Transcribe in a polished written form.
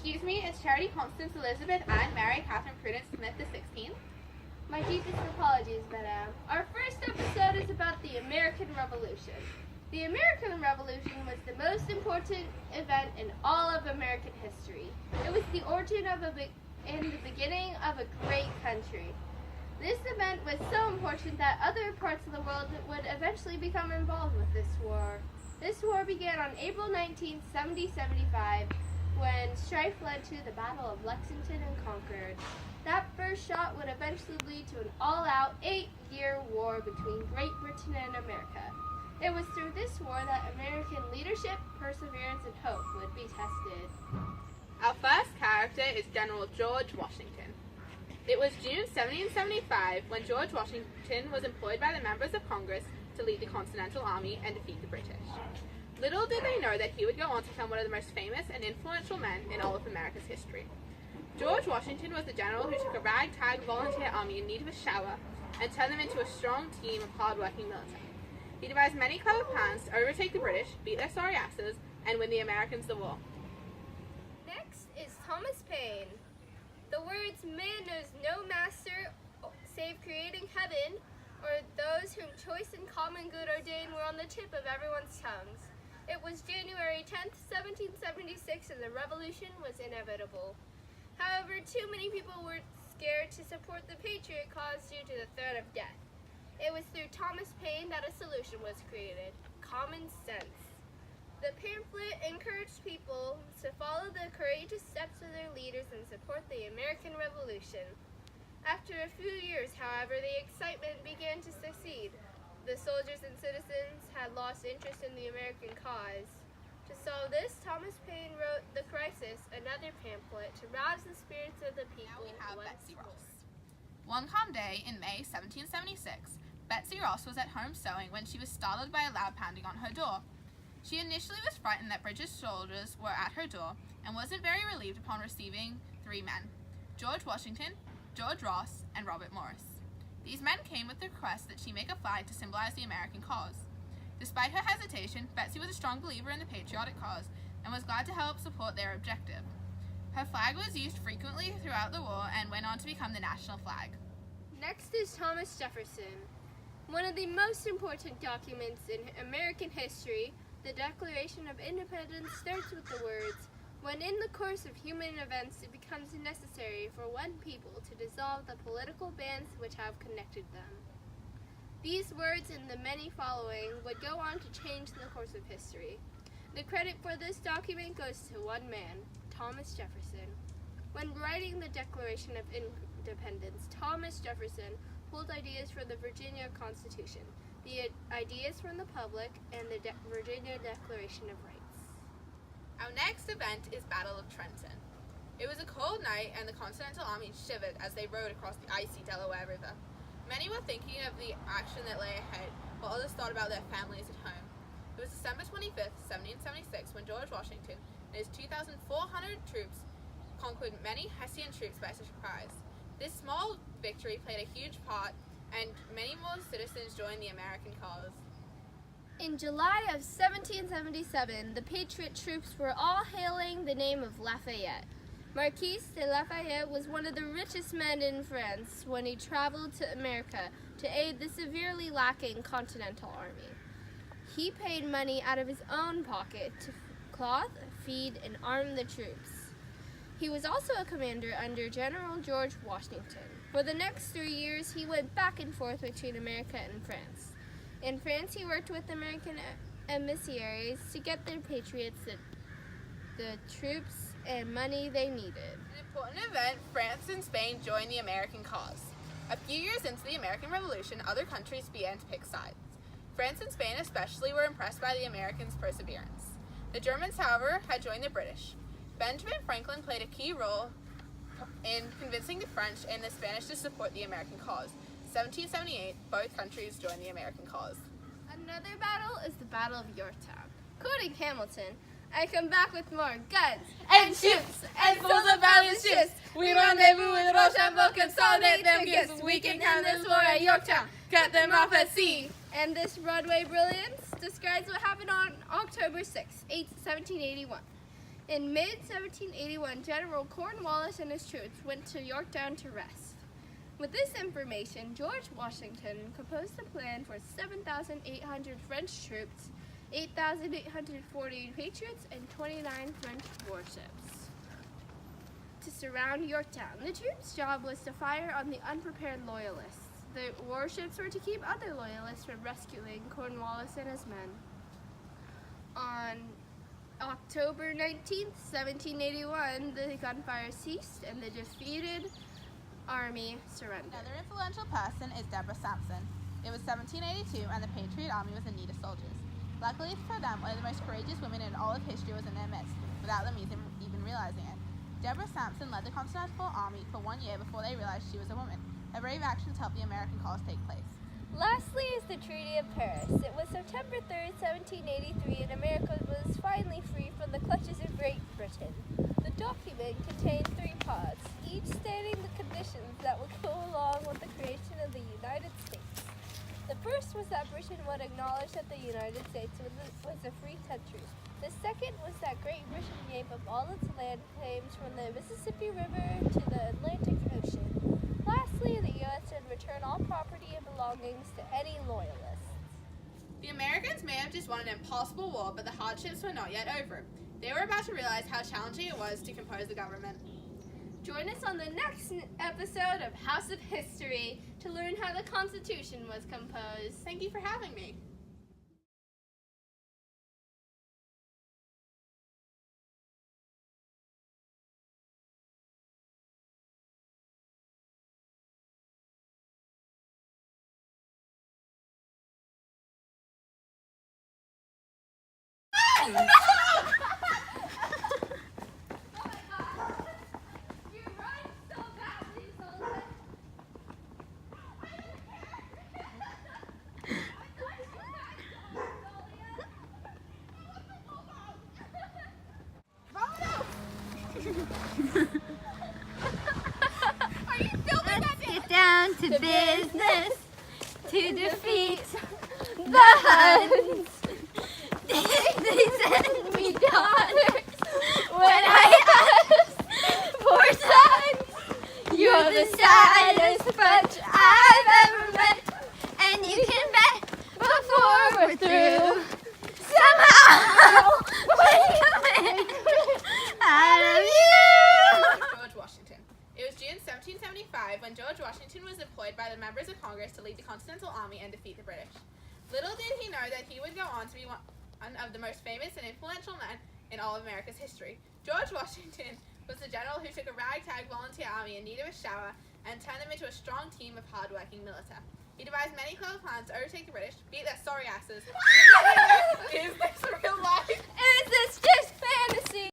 Excuse me, is Charity Constance Elizabeth Ann Mary Catherine Prudence Smith the 16th? My deepest apologies, Madame. Our first episode is about the American Revolution. The American Revolution was the most important event in all of American history. It was the origin of and the beginning of a great country. This event was so important that other parts of the world would eventually become involved with this war. This war began on April 19, 1775, when strife led to the Battle of Lexington and Concord. That first shot would eventually lead to an all-out 8-year war between Great Britain and America. It was through this war that American leadership, perseverance, and hope would be tested. Our first character is General George Washington. It was June 1775 when George Washington was employed by the members of Congress to lead the Continental Army and defeat the British. Little did they know that he would go on to become one of the most famous and influential men in all of America's history. George Washington was the general who took a ragtag volunteer army in need of a shower and turned them into a strong team of hard-working military. He devised many clever plans to overtake the British, beat their sorry asses, and win the Americans the war. Next is Thomas Paine. The words, "Man knows no master save creating heaven," or "those whom choice and common good ordain," were on the tip of everyone's tongues. It was January 10th, 1776, and the revolution was inevitable. However, too many people were scared to support the patriot cause due to the threat of death. It was through Thomas Paine that a solution was created: common sense. The pamphlet encouraged people to follow the courageous steps of their leaders and support the American Revolution. After a few years, however, the excitement began to recede. The soldiers and citizens had lost interest in the American cause. To solve this, Thomas Paine wrote The Crisis, another pamphlet, to rouse the spirits of the people. Now we have Betsy Ross. One calm day in May 1776, Betsy Ross was at home sewing when she was startled by a loud pounding on her door. She initially was frightened that British soldiers were at her door and wasn't very relieved upon receiving 3 men: George Washington, George Ross, and Robert Morris. These men came with the request that she make a flag to symbolize the American cause. Despite her hesitation, Betsy was a strong believer in the patriotic cause and was glad to help support their objective. Her flag was used frequently throughout the war and went on to become the national flag. Next is Thomas Jefferson. One of the most important documents in American history, the Declaration of Independence, starts with the words, "When in the course of human events it becomes necessary for one people to dissolve the political bands which have connected them." These words and the many following would go on to change the course of history. The credit for this document goes to one man, Thomas Jefferson. When writing the Declaration of Independence, Thomas Jefferson pulled ideas from the Virginia Constitution, the ideas from the public, and the Virginia Declaration of Rights. Our next event is Battle of Trenton. It was a cold night and the Continental Army shivered as they rode across the icy Delaware River. Many were thinking of the action that lay ahead, while others thought about their families at home. It was December 25th, 1776, when George Washington and his 2,400 troops conquered many Hessian troops by surprise. This small victory played a huge part, and many more citizens joined the American cause. In July of 1777, the Patriot troops were all hailing the name of Lafayette. Marquis de Lafayette was one of the richest men in France when he traveled to America to aid the severely lacking Continental Army. He paid money out of his own pocket to clothe, feed, and arm the troops. He was also a commander under General George Washington. For the next 3 years, he went back and forth between America and France. In France, he worked with American emissaries to get the Patriots the troops and money they needed. An important event, France and Spain joined the American cause. A few years into the American Revolution, other countries began to pick sides. France and Spain especially were impressed by the Americans' perseverance. The Germans, however, had joined the British. Benjamin Franklin played a key role in convincing the French and the Spanish to support the American cause. 1778, both countries joined the American cause. Another battle is the Battle of Yorktown. Quoting Hamilton, "I come back with more guns And ships, and fools of valiant ships, we rendezvous with Rochambeau, consolidate them gifts. We can end this war at Yorktown, cut them off at sea." And this Broadway brilliance describes what happened on October 6, 1781. In mid-1781, General Cornwallis and his troops went to Yorktown to rest. With this information, George Washington composed a plan for 7,800 French troops, 8,840 patriots, and 29 French warships to surround Yorktown. The troops' job was to fire on the unprepared loyalists. The warships were to keep other loyalists from rescuing Cornwallis and his men. On October 19th, 1781, the gunfire ceased and the defeated army surrendered. Another influential person is Deborah Sampson. It was 1782 and the Patriot Army was in need of soldiers. Luckily for them, one of the most courageous women in all of history was in their midst, without them even realizing it. Deborah Sampson led the Continental Army for 1 year before they realized she was a woman. Her brave actions helped the American cause take place. Lastly is the Treaty of Paris. It was September 3rd, 1783, and America was finally free from the clutches of Great Britain. The document contained 3 parts, each stating the conditions that would go along with the creation of the United States. The first was that Britain would acknowledge that the United States was a free country. The second was that Great Britain gave up all its land claims from the Mississippi River to the Atlantic Ocean. Lastly, the U.S. would return all property and belongings to any loyalists. The Americans may have just won an impossible war, but the hardships were not yet over. They were about to realize how challenging it was to compose the government. Join us on the next episode of House of History to learn how the Constitution was composed. Thank you for having me. Get down to business to defeat the Huns. They send me daughters when I ask for sons. You're the saddest bunch I've ever met, and you can bet before we're through, somehow we win out of you. George Washington. It was June 1775 when George Washington was employed by the members of Congress to lead the Continental Army and defeat the British. Little did he know that he would go on to be one of the most famous and influential men in all of America's history. George Washington was the general who took a ragtag volunteer army in need of a shower and turned them into a strong team of hard-working militia. He devised many clever plans to overtake the British, beat their sorry asses. Is this real life? Is this just